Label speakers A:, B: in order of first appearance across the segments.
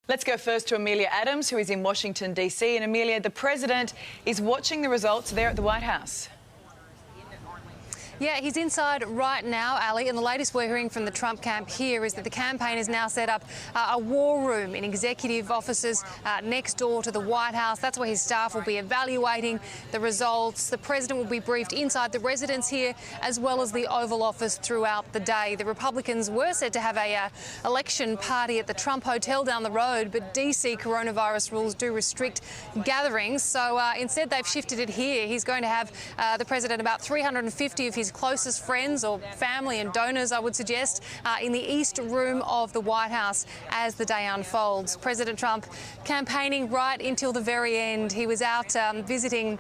A: Let's go first to Amelia Adams, who is in Washington, D.C. And Amelia, the president is watching the results there at the White House.
B: Yeah, he's inside right now, Ali, and the latest we're hearing from the Trump camp here is that the campaign has now set up a war room in executive offices next door to the White House. That's where his staff will be evaluating the results. The president will be briefed inside the residence here as well as the Oval Office throughout the day. The Republicans were said to have a election party at the Trump Hotel down the road, but DC coronavirus rules do restrict gatherings. So instead, they've shifted it here. He's going to have the president, about 350 of his closest friends or family and donors, I would suggest, in the East Room of the White House as the day unfolds. President Trump campaigning right until the very end. He was out visiting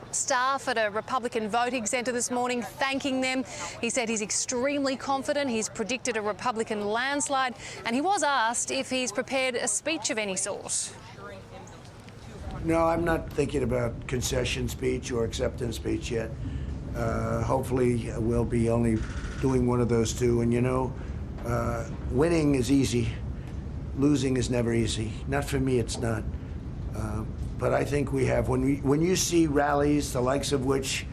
B: staff at a Republican voting centre this morning, thanking them. He said he's extremely confident. He's predicted a Republican landslide, and he was asked if he's prepared a speech of any sort.
C: No, I'm not thinking about concession speech or acceptance speech yet. Hopefully we'll be only doing one of those two. And you know, winning is easy. Losing is never easy. Not for me, it's not. But I think we have, when you see rallies, the likes of which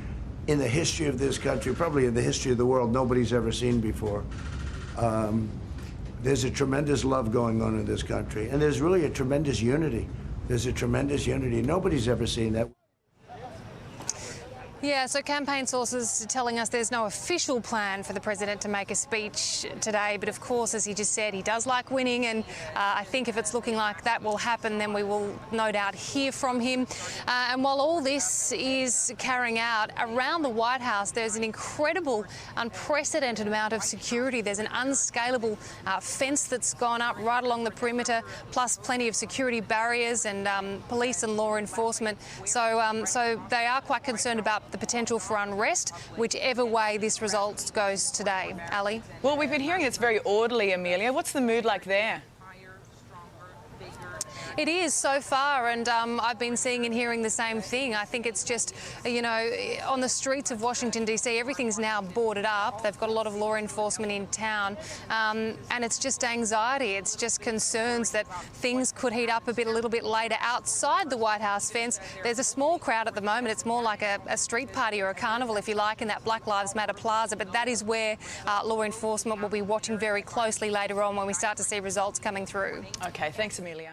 C: in the history of this country, probably in the history of the world, nobody's ever seen before. There's a tremendous love going on in this country. And there's really a tremendous unity. There's a tremendous unity. Nobody's ever seen that.
B: Yeah, so campaign sources are telling us there's no official plan for the president to make a speech today. But of course, as he just said, he does like winning. And I think if it's looking like that will happen, then we will no doubt hear from him. And while all this is carrying out around the White House, there's an incredible, unprecedented amount of security. There's an unscalable fence that's gone up right along the perimeter, plus plenty of security barriers and police and law enforcement. So they are quite concerned about the potential for unrest, whichever way this result goes today. Ali?
A: Well, we've been hearing it's very orderly, Amelia. What's the mood like there?
B: It is so far, and I've been seeing and hearing the same thing. I think it's just, you know, on the streets of Washington, D.C., everything's now boarded up. They've got a lot of law enforcement in town, and it's just anxiety. It's just concerns that things could heat up a little bit later outside the White House fence. There's a small crowd at the moment. It's more like a street party or a carnival, if you like, in that Black Lives Matter plaza, but that is where law enforcement will be watching very closely later on when we start to see results coming through.
A: OK, thanks, Amelia.